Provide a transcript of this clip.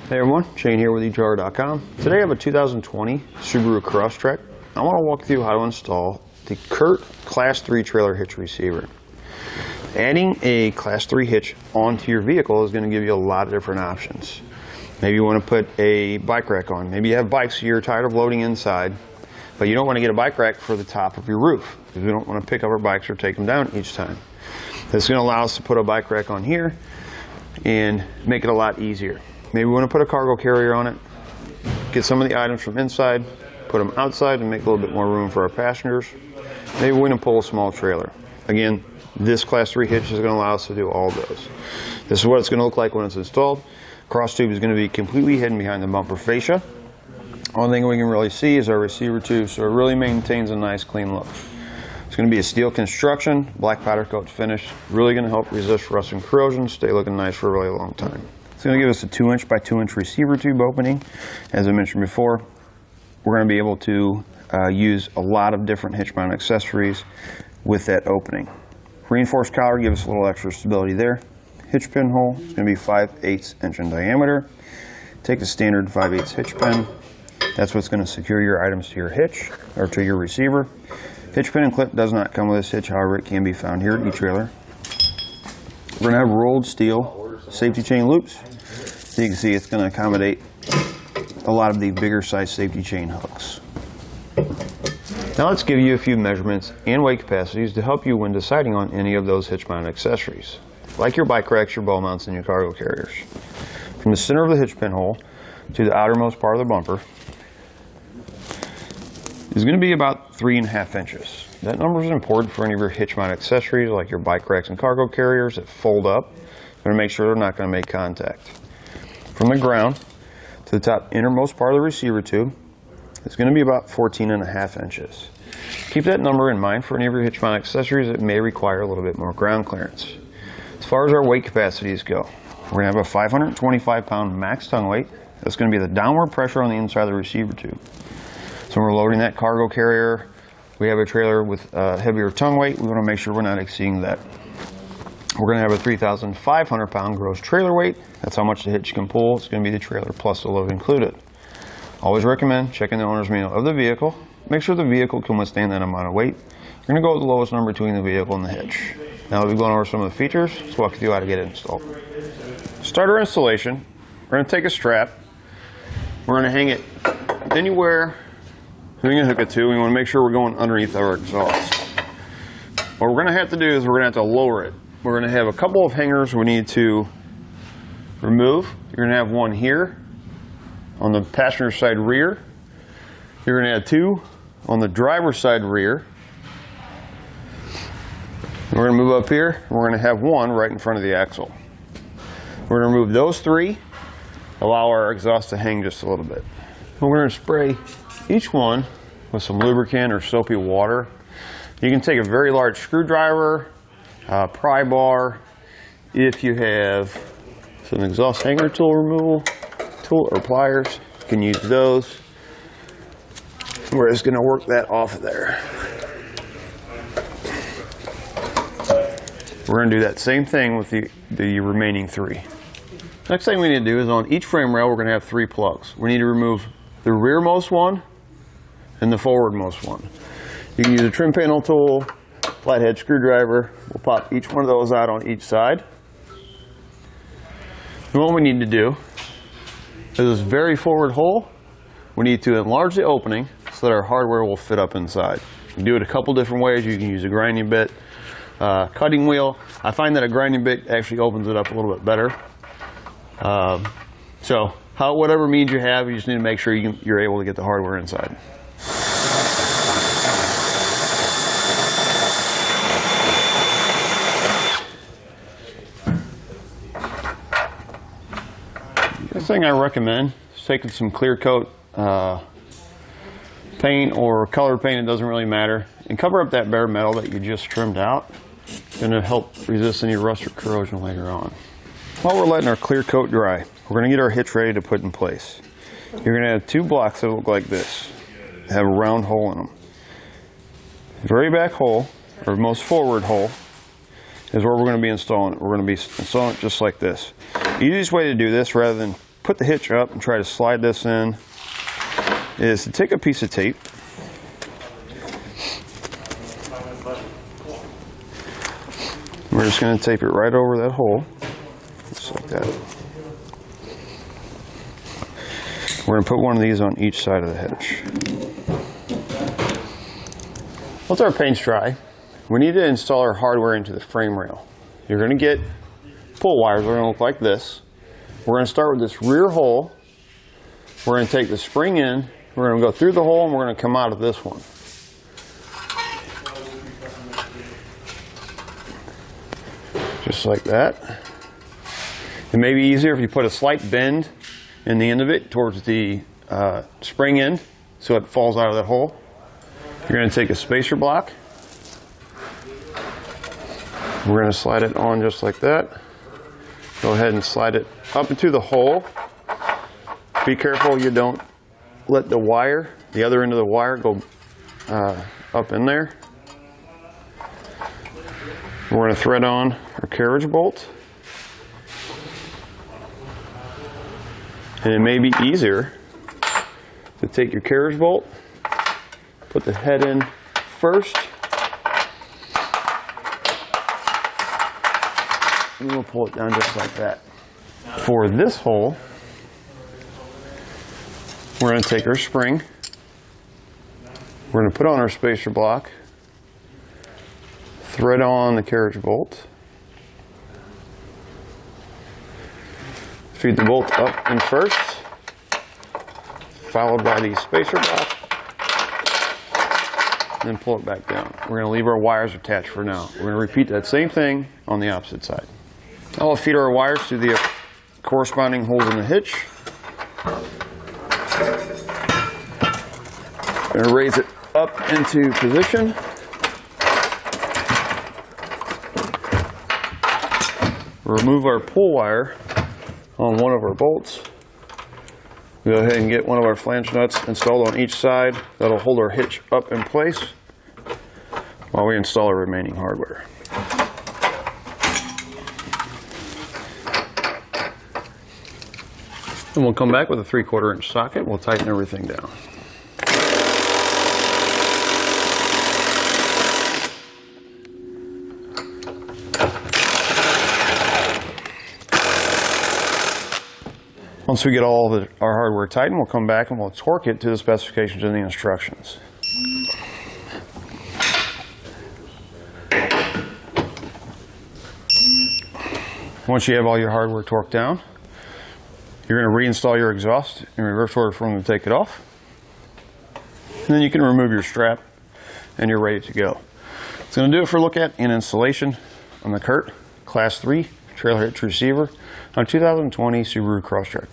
Hey everyone, Shane here with etrailer.com. Today I have a 2020 Subaru Crosstrek. I want to walk through how to install the CURT Class 3 Trailer Hitch receiver. Adding a Class 3 hitch onto your vehicle is going to give you a lot of different options. Maybe you want to put a bike rack on. Maybe you have bikes you're tired of loading inside, but you don't want to get a bike rack for the top of your roof because we don't want to pick up our bikes or take them down each time. This is going to allow us to put a bike rack on here and make it a lot easier. Maybe we want to put a cargo carrier on it, get some of the items from inside, put them outside and make a little bit more room for our passengers. Maybe we want to pull a small trailer. Again, this Class 3 hitch is going to allow us to do all those. This is what it's going to look like when it's installed. Cross tube is going to be completely hidden behind the bumper fascia. Only thing we can really see is our receiver tube, so it really maintains a nice clean look. It's going to be a steel construction, black powder coat finish. Really going to help resist rust and corrosion, stay looking nice for a really long time. It's going to give us a 2" by 2" receiver tube opening. As I mentioned before, we're going to be able to use a lot of different hitch mount accessories with that opening. Reinforced collar gives us a little extra stability there. Hitch pinhole is going to be 5/8 inch in diameter. Take the standard 5/8 hitch pin. That's what's going to secure your items to your hitch or to your receiver. Hitch pin and clip does not come with this hitch, however it can be found here at eTrailer. We're going to have rolled steel safety chain loops. So you can see it's going to accommodate a lot of the bigger size safety chain hooks. Now let's give you a few measurements and weight capacities to help you when deciding on any of those hitch mount accessories, like your bike racks, your ball mounts, and your cargo carriers. From the center of the hitch pinhole to the outermost part of the bumper is going to be about 3.5 inches. That number is important for any of your hitch mount accessories like your bike racks and cargo carriers that fold up. Going to make sure they're not going to make contact. From the ground to the top innermost part of the receiver tube is going to be about 14.5 inches. Keep that number in mind for any of your hitch mount accessories that may require a little bit more ground clearance. As far as our weight capacities go, we're going to have a 525-pound max tongue weight. That's going to be the downward pressure on the inside of the receiver tube. So when we're loading that cargo carrier, we have a trailer with a heavier tongue weight. We want to make sure we're not exceeding that. We're going to have a 3,500-pound gross trailer weight. That's how much the hitch can pull. It's going to be the trailer plus the load included. Always recommend checking the owner's manual of the vehicle. Make sure the vehicle can withstand that amount of weight. You're going to go with the lowest number between the vehicle and the hitch. Now that we've gone over some of the features, let's walk you through how to get it installed. Start our installation. We're going to take a strap. We're going to hang it anywhere we're going to hook it to. We want to make sure we're going underneath our exhaust. What we're going to have to do is we're going to have to lower it. We're going to have a couple of hangers we need to remove. You're going to have one here on the passenger side rear. You're going to have two on the driver's side rear. We're going to move up here. And we're going to have one right in front of the axle. We're going to remove those three, allow our exhaust to hang just a little bit. We're going to spray each one with some lubricant or soapy water. You can take a very large screwdriver, pry bar. If you have some exhaust hanger tool removal tool or pliers, you can use those. We're just going to work that off of there. We're going to do that same thing with the remaining three. Next thing we need to do is on each frame rail we're going to have 3 plugs. We need to remove the rearmost one and the forwardmost one. You can use a trim panel tool, flathead screwdriver. We'll pop each one of those out on each side. And what we need to do is this very forward hole, we need to enlarge the opening so that our hardware will fit up inside. You can do it a couple different ways. You can use a grinding bit, cutting wheel. I find that a grinding bit actually opens it up a little bit better. So whatever means you have, you just need to make sure you're able to get the hardware inside. The thing I recommend is taking some clear coat paint or colored paint, it doesn't really matter, and cover up that bare metal that you just trimmed out. It's going to help resist any rust or corrosion later on. While we're letting our clear coat dry, we're going to get our hitch ready to put in place. You're going to have 2 blocks that look like this. They have a round hole in them. The very back hole, or most forward hole, is where we're going to be installing it. We're going to be installing it just like this. The easiest way to do this, rather than put the hitch up and try to slide this in is to take a piece of tape. We're just going to tape it right over that hole, just like that. We're going to put one of these on each side of the hitch. Once our paint's dry, we need to install our hardware into the frame rail. You're going to get pull wires. They're going to look like this. We're going to start with this rear hole. We're going to take the spring in. We're going to go through the hole and we're going to come out of this one. Just like that. It may be easier if you put a slight bend in the end of it towards the spring end so it falls out of that hole. You're going to take a spacer block. We're going to slide it on just like that. Go ahead and slide it up into the hole. Be careful you don't let the wire, the other end of the wire, go up in there. We're going to thread on our carriage bolt. And it may be easier to take your carriage bolt, put the head in first, and we'll pull it down just like that. For this hole, we're going to take our spring, we're going to put on our spacer block, thread on the carriage bolt, feed the bolt up in first, followed by the spacer block, and then pull it back down. We're going to leave our wires attached for now. We're going to repeat that same thing on the opposite side. Now we'll feed our wires to the corresponding holes in the hitch. We're going to raise it up into position. Remove our pull wire on one of our bolts. Go ahead and get one of our flange nuts installed on each side. That'll hold our hitch up in place while we install our remaining hardware. And we'll come back with a 3/4 inch socket. We'll tighten everything down. Once we get all of our hardware tightened, we'll come back and we'll torque it to the specifications in the instructions. Once you have all your hardware torqued down, you're going to reinstall your exhaust in reverse order for them to take it off. And then you can remove your strap and you're ready to go. It's going to do it for a look at and installation on the CURT Class 3 Trailer Hitch Receiver on 2020 Subaru Crosstrek.